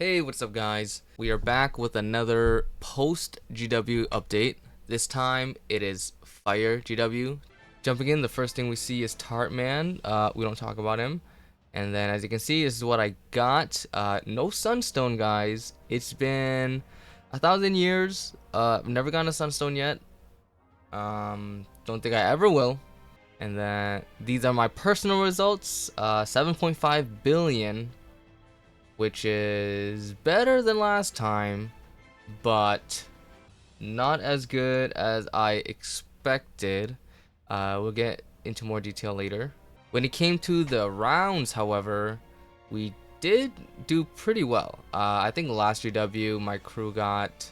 Hey, what's up guys? We are back with another post GW update. This time it is Fire GW. Jumping in, the first thing we see is Tartman. We don't talk about him. And then as you can see, this is what I got. No Sunstone, guys. It's been 1,000 years. I've never gotten a Sunstone yet. Don't think I ever will. And then these are my personal results. 7.5 billion, which is better than last time, but not as good as I expected. We'll get into more detail later. When it came to the rounds, however, we did do pretty well. I think last GW my crew got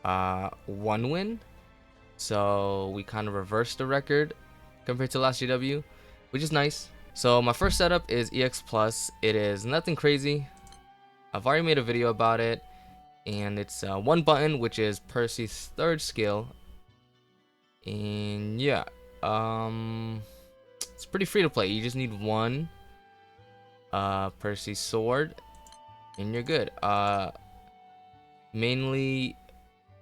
1 win, so we kind of reversed the record compared to last GW, which is nice. So my first setup is EX Plus. It is nothing crazy. I've already made a video about it, and it's one button, which is Percy's third skill. And yeah, it's pretty free to play. You just need one Percy's sword, and you're good. Mainly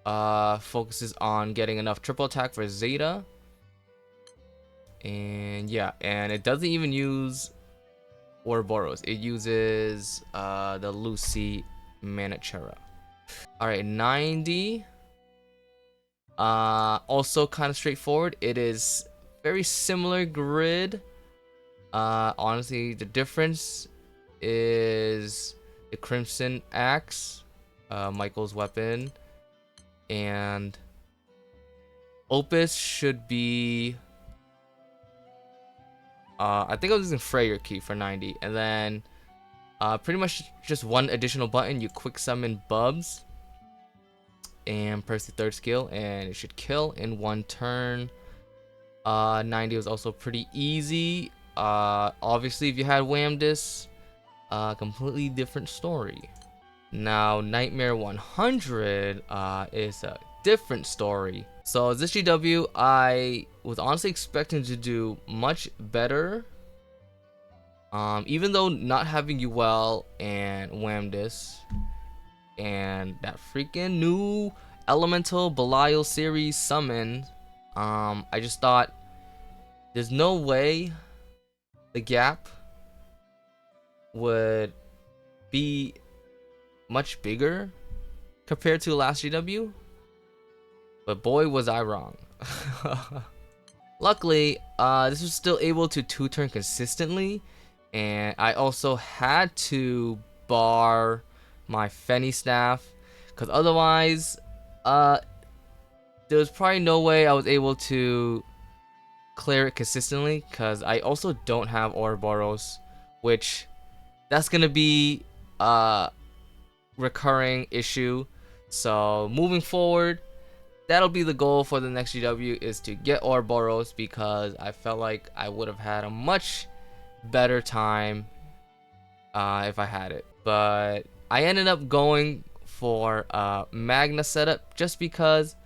focuses on getting enough triple attack for Zeta. And yeah, and it doesn't even use Ouroboros. It uses the Lucy Manichera. Alright, 90. Also kind of straightforward. It is very similar grid. Honestly, the difference is the Crimson Axe, Michael's weapon, and Opus should be I think I was using Freyr key for 90, and then pretty much just one additional button. You quick summon Bubs and press the third skill, and it should kill in one turn. 90 was also pretty easy. Obviously, if you had Whamdis, completely different story. Now, Nightmare 100 is a different story. So this GW, I was honestly expecting to do much better. Even though not having Uel and Whamdis and that freaking new Elemental Belial series summon, I just thought there's no way the gap would be much bigger compared to last GW. But boy, was I wrong. Luckily, this was still able to 2-turn consistently, and I also had to bar my Fenny Staff, because otherwise, there was probably no way I was able to clear it consistently, because I also don't have Ouroboros, which that's gonna be a recurring issue. So moving forward, that'll be the goal for the next GW, is to get Ouroboros, because I felt like I would have had a much better time if I had it. But I ended up going for a Magna setup just because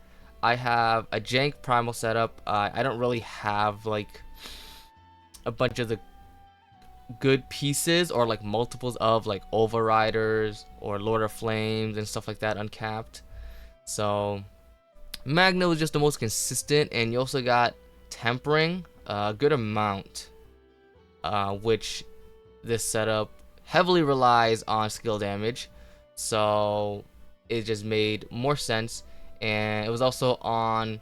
I have a jank primal setup. I don't really have like a bunch of the good pieces or like multiples of like Overriders or Lord of Flames and stuff like that uncapped. So Magna was just the most consistent, and you also got Tempering a good amount, which this setup heavily relies on skill damage, so it just made more sense. And it was also on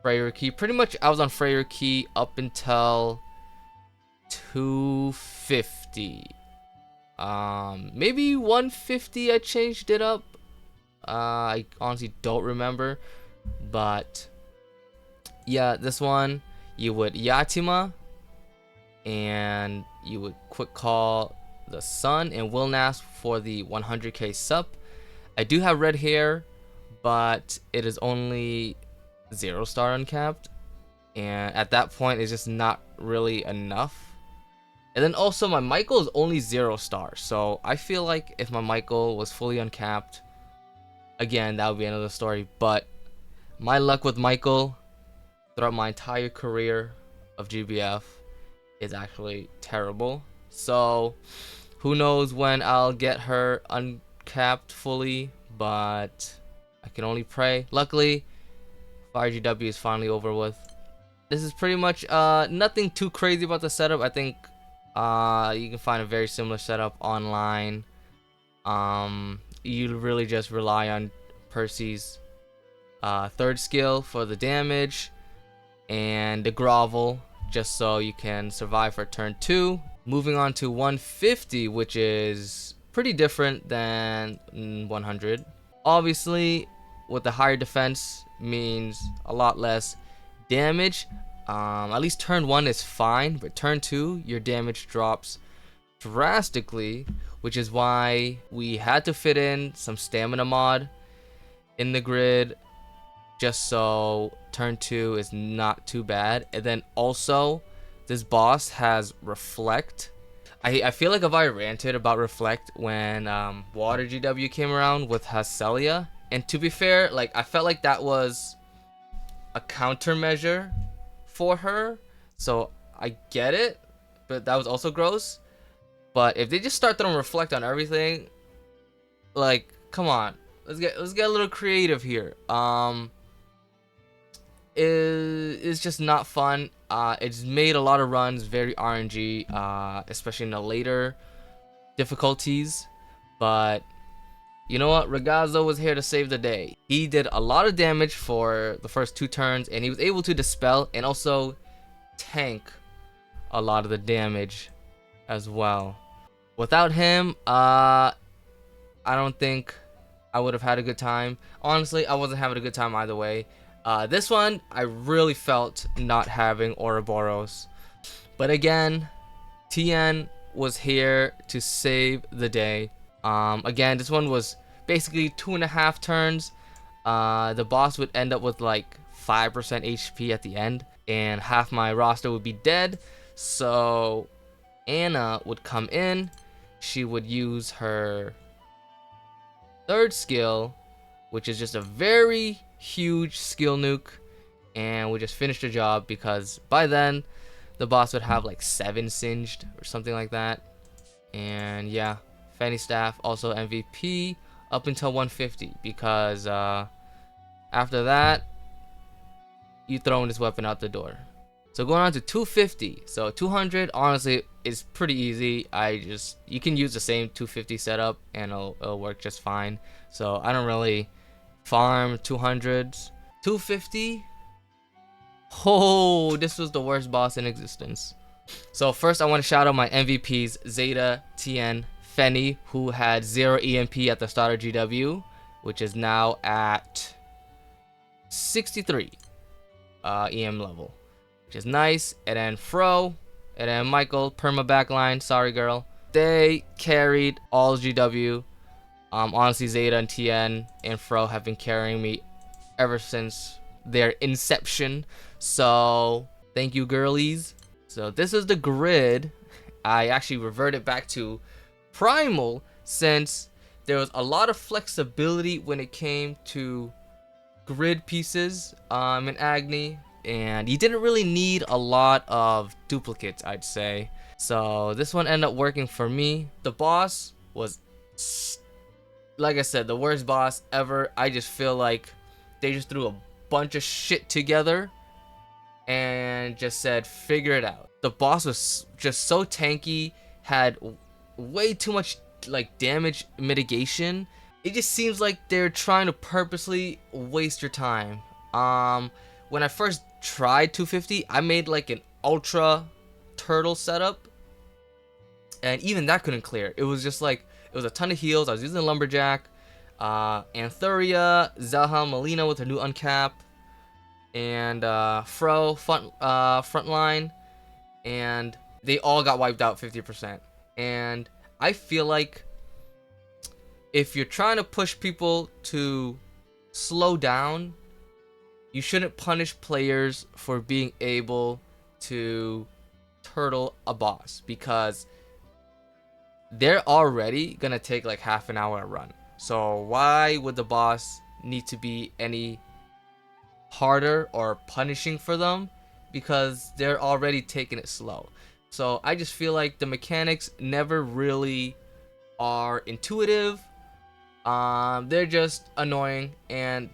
Freyr key. Pretty much I was on Freyr key up until 250. Maybe 150 I changed it up. I honestly don't remember. But yeah, this one you would Yatima, and you would quick call the Sun and Wilnas for the 100k sup. I do have red hair, but it is only 0-star uncapped, and at that point it's just not really enough. And then also my Michael is only 0-star, so I feel like if my Michael was fully uncapped, again, that would be another story. But my luck with Michael throughout my entire career of GBF is actually terrible. So who knows when I'll get her uncapped fully, but I can only pray. Luckily, Fire GW is finally over with. This is pretty much nothing too crazy about the setup. I think you can find a very similar setup online. You really just rely on Percy's third skill for the damage and the grovel, just so you can survive for turn 2. Moving on to 150, which is pretty different than 100. Obviously, with the higher defense means a lot less damage. At least turn 1 is fine, but turn 2 your damage drops drastically, which is why we had to fit in some stamina mod in the grid just so turn 2 is not too bad. And then also this boss has reflect. I feel like if I ranted about reflect when water GW came around with Hacelia, and to be fair, like I felt like that was a countermeasure for her, so I get it, but that was also gross. But if they just start throwing reflect on everything, like come on, let's get a little creative here. It's just not fun. It's made a lot of runs very RNG, especially in the later difficulties. But you know what? Ragazzo was here to save the day. He did a lot of damage for the first 2 turns, and he was able to dispel and also tank a lot of the damage as well. Without him, I don't think I would have had a good time. Honestly, I wasn't having a good time either way. This one, I really felt not having Ouroboros. But again, TN was here to save the day. Again, this one was basically 2.5 turns. The boss would end up with like 5% HP at the end, and half my roster would be dead. So Anna would come in. She would use her third skill, which is just a very huge skill nuke, and we just finished the job because by then the boss would have like 7 singed or something like that. And yeah, Fanny Staff also MVP up until 150, because after that you throwing this weapon out the door. So going on to 250. So 200 honestly is pretty easy. You can use the same 250 setup and it'll work just fine. So I don't really farm 200s. 250. Oh, this was the worst boss in existence. So first I want to shout out my MVPs, Zeta, TN, Fenny, who had 0 EMP at the start of GW, which is now at 63 EM level, which is nice. And then Fro, and then Michael, perma backline, sorry girl. They carried all GW. Honestly, Zeta and TN and Fro have been carrying me ever since their inception. So thank you, girlies. So this is the grid. I actually reverted back to Primal since there was a lot of flexibility when it came to grid pieces in Agni, and you didn't really need a lot of duplicates, I'd say. So this one ended up working for me. The boss was, like I said, the worst boss ever. I just feel like they just threw a bunch of shit together and just said figure it out. The boss was just so tanky, had way too much like damage mitigation. It just seems like they're trying to purposely waste your time. When I first tried 250, I made like an ultra turtle setup, and even that couldn't clear. It was just like, it was a ton of heals. I was using lumberjack, Anthuria, Zelha Melina with her new uncap, and Fro frontline, and they all got wiped out 50%. And I feel like if you're trying to push people to slow down, you shouldn't punish players for being able to turtle a boss, because they're already gonna take like half an hour to run. So why would the boss need to be any harder or punishing for them, because they're already taking it slow? So I just feel like the mechanics never really are intuitive, They're just annoying, and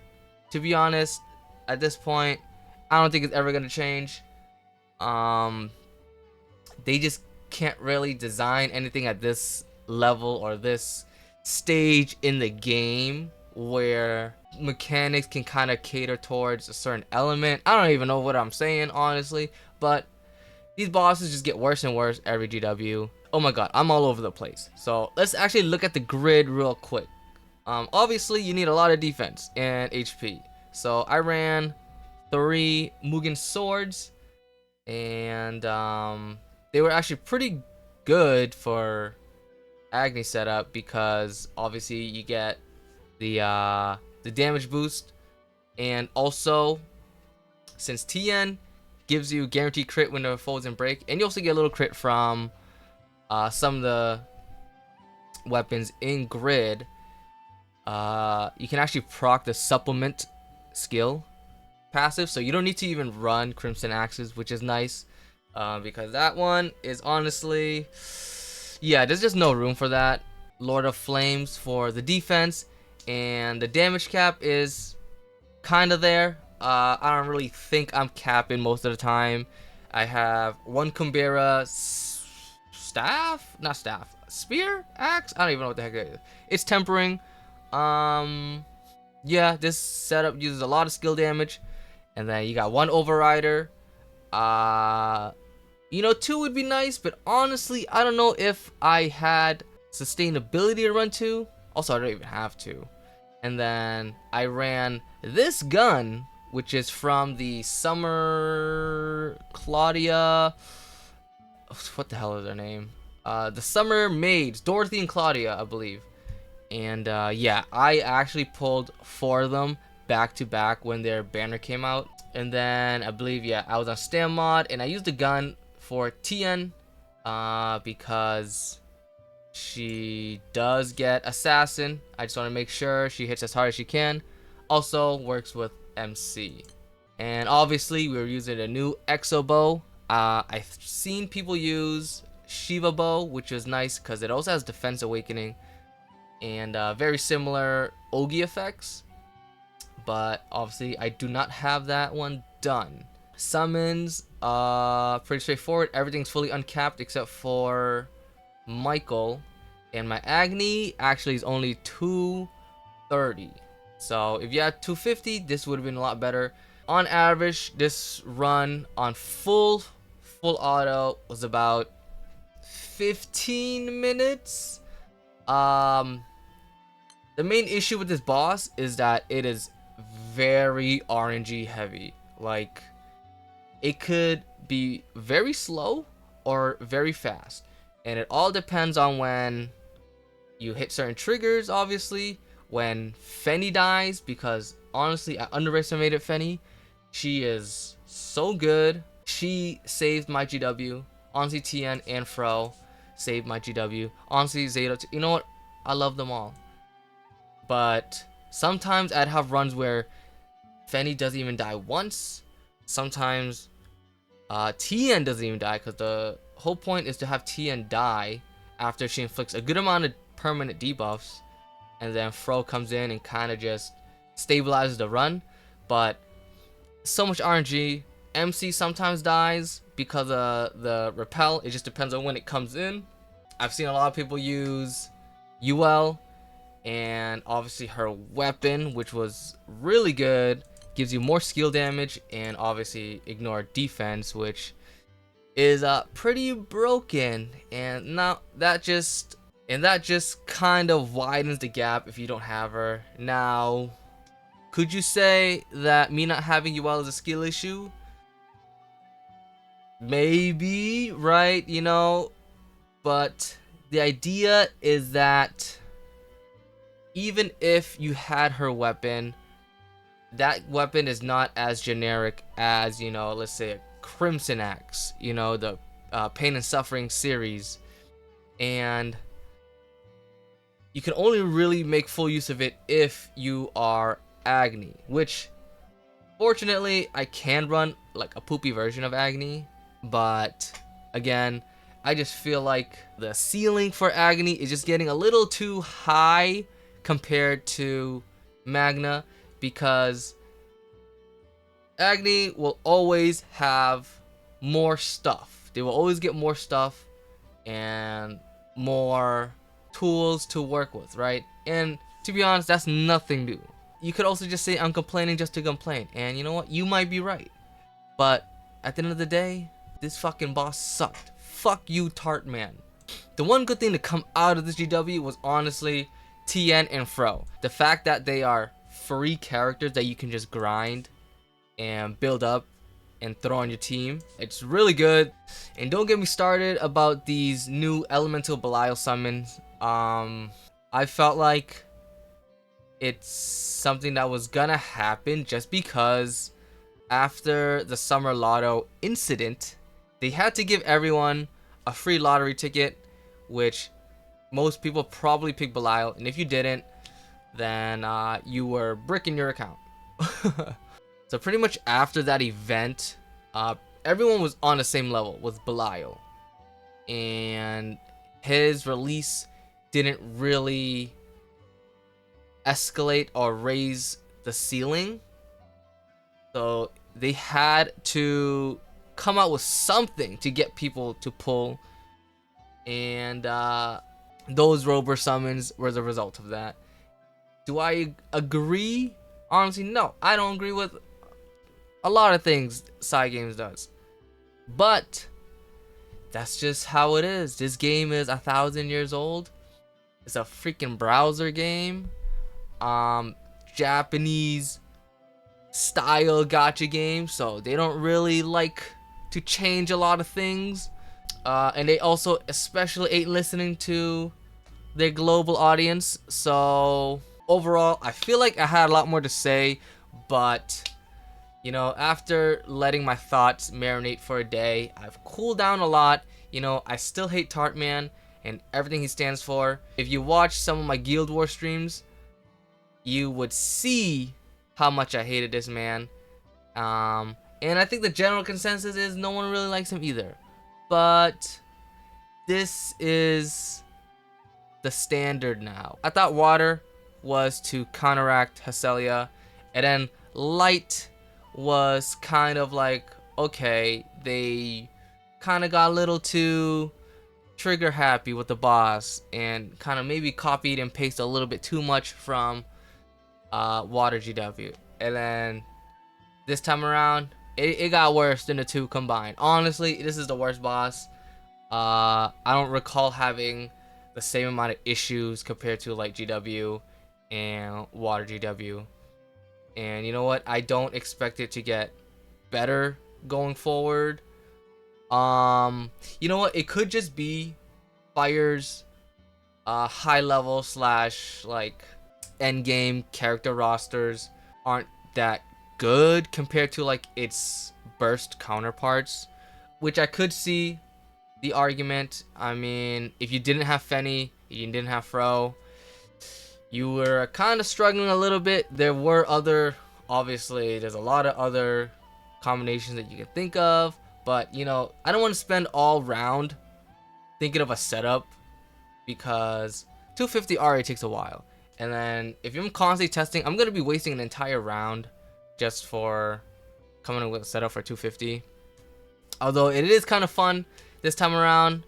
to be honest, at this point, I don't think it's ever gonna change. Um, they just can't really design anything at this level or this stage in the game where mechanics can kind of cater towards a certain element. I don't even know what I'm saying, honestly, but these bosses just get worse and worse every GW. Oh my god, I'm all over the place. So let's actually look at the grid real quick. Obviously, you need a lot of defense and HP. So I ran 3 Mugen swords, and they were actually pretty good for Agni setup because obviously you get the damage boost, and also since TN gives you guaranteed crit when the foes and break, and you also get a little crit from some of the weapons in grid. You can actually proc the supplement skill passive, so you don't need to even run Crimson Axes, which is nice, because that one is honestly, yeah, there's just no room for that. Lord of Flames for the defense, and the damage cap is kind of there. I don't really think I'm capping most of the time. I have 1 Kumbera staff, not staff, spear, axe. I don't even know what the heck it is. It's tempering. Yeah, this setup uses a lot of skill damage. And then you got 1 overrider. You know, 2 would be nice, but honestly, I don't know if I had sustainability to run 2. Also, I don't even have 2. And then I ran this gun, which is from the Summer Claudia. What the hell is their name? The Summer Maids, Dorothy and Claudia, I believe. And yeah, I actually pulled 4 of them back to back when their banner came out. And then I believe, yeah, I was on Stam mod, and I used the gun for Tien because she does get Assassin. I just want to make sure she hits as hard as she can. Also works with MC. And obviously we were using a new Exo bow. I've seen people use Shiva bow, which is nice because it also has Defense Awakening and very similar Ogi effects. But obviously I do not have that one done. Summons, pretty straightforward. Everything's fully uncapped except for Michael. And my Agni actually is only 230. So if you had 250, this would have been a lot better. On average, this run on full auto was about 15 minutes. The main issue with this boss is that it is very RNG heavy. Like, it could be very slow or very fast, and it all depends on when you hit certain triggers. Obviously, when Fenny dies, because honestly I underestimated Fenny. She is so good. She saved my GW. Honestly, Tien and Fro saved my GW. Honestly, Zato, you know what, I love them all. But sometimes I'd have runs where Fenny doesn't even die once. Sometimes Tien doesn't even die, because the whole point is to have Tien die after she inflicts a good amount of permanent debuffs, and then Fro comes in and kind of just stabilizes the run. But so much RNG. MC sometimes dies because of the repel. It just depends on when it comes in. I've seen a lot of people use UL, and obviously her weapon, which was really good, gives you more skill damage, and obviously ignore defense, which is pretty broken. And now that just kind of widens the gap if you don't have her. Now, could you say that me not having UL is a skill issue? Maybe, right? You know, but the idea is that even if you had her weapon, that weapon is not as generic as, you know, let's say a Crimson Axe, you know, the Pain and Suffering series. And you can only really make full use of it if you are Agni, which fortunately I can run like a poopy version of Agni. But again, I just feel like the ceiling for Agni is just getting a little too high compared to Magna, because Agni will always have more stuff. They will always get more stuff and more tools to work with, right? And to be honest, that's nothing new. You could also just say I'm complaining just to complain, and you know what? You might be right. But at the end of the day, this fucking boss sucked. Fuck you, Tartman. The one good thing to come out of this GW was honestly Tien and Fro. The fact that they are free characters that you can just grind and build up and throw on your team. It's really good. And don't get me started about these new elemental Belial summons. I felt like it's something that was gonna happen just because after the Summer Lotto incident, they had to give everyone a free lottery ticket, which most people probably picked Belial, and if you didn't, then you were bricking your account. So pretty much after that event, everyone was on the same level with Belial, and his release didn't really escalate or raise the ceiling. So they had to come out with something to get people to pull, and those Rover summons were the result of that. Do I agree? Honestly, no. I don't agree with a lot of things Cygames does, but that's just how it is. This game is 1,000 years old. It's a freaking browser game. Japanese style gacha game, so they don't really like to change a lot of things, and they also especially ain't listening to their global audience. So overall, I feel like I had a lot more to say, but you know, after letting my thoughts marinate for a day, I've cooled down a lot. You know, I still hate Tartman and everything he stands for. If you watch some of my Guild Wars streams, you would see how much I hated this man. And I think the general consensus is no one really likes him either. But this is the standard now. I thought water was to counteract Hesselia, and then light was kind of like, okay, they kind of got a little too trigger happy with the boss and kind of maybe copied and pasted a little bit too much from water GW. And then this time around, it got worse than the two combined. Honestly, this is the worst boss. I don't recall having the same amount of issues compared to like GW and water GW. And you know what? I don't expect it to get better going forward. You know what? It could just be Fire's high level slash like end game character rosters aren't that good compared to like its burst counterparts, which I could see the argument. I mean, if you didn't have Fenny, you didn't have Fro, you were kind of struggling a little bit. There were obviously there's a lot of other combinations that you can think of, but you know, I don't want to spend all round thinking of a setup because 250 already takes a while. And then if I'm constantly testing, I'm going to be wasting an entire round just for coming up with a setup for 250. Although it is kind of fun this time around,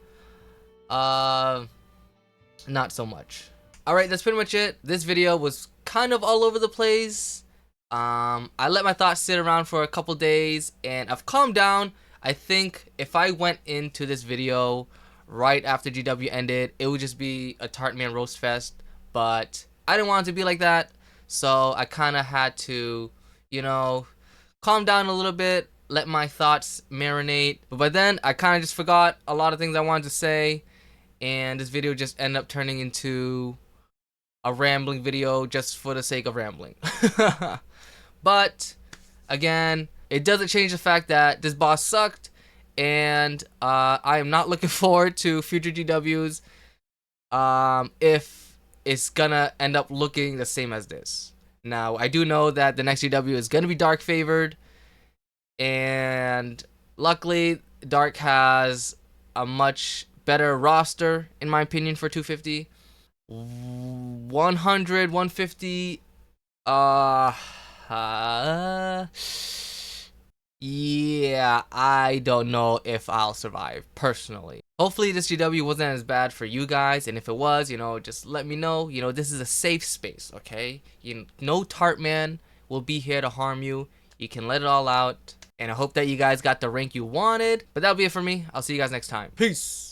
not so much. Alright, that's pretty much it. This video was kind of all over the place. I let my thoughts sit around for a couple days and I've calmed down. I think if I went into this video right after GW ended, it would just be a Tartman roast fest, but I didn't want it to be like that, so I kind of had to, you know, calm down a little bit, let my thoughts marinate. But by then, I kind of just forgot a lot of things I wanted to say, and this video just ended up turning into a rambling video just for the sake of rambling. But again, it doesn't change the fact that this boss sucked, and I am not looking forward to future GWs if it's gonna end up looking the same as this. Now, I do know that the next GW is gonna be Dark favored, and luckily, Dark has a much better roster, in my opinion, for 250. 100, 150. Uh, uh, yeah, I don't know if I'll survive personally. Hopefully this GW wasn't as bad for you guys, and if it was, just let me know. This is a safe space, okay? No tartman will be here to harm you. You can let it all out, and I hope that you guys got the rank you wanted. But that'll be it for me. I'll see you guys next time. Peace.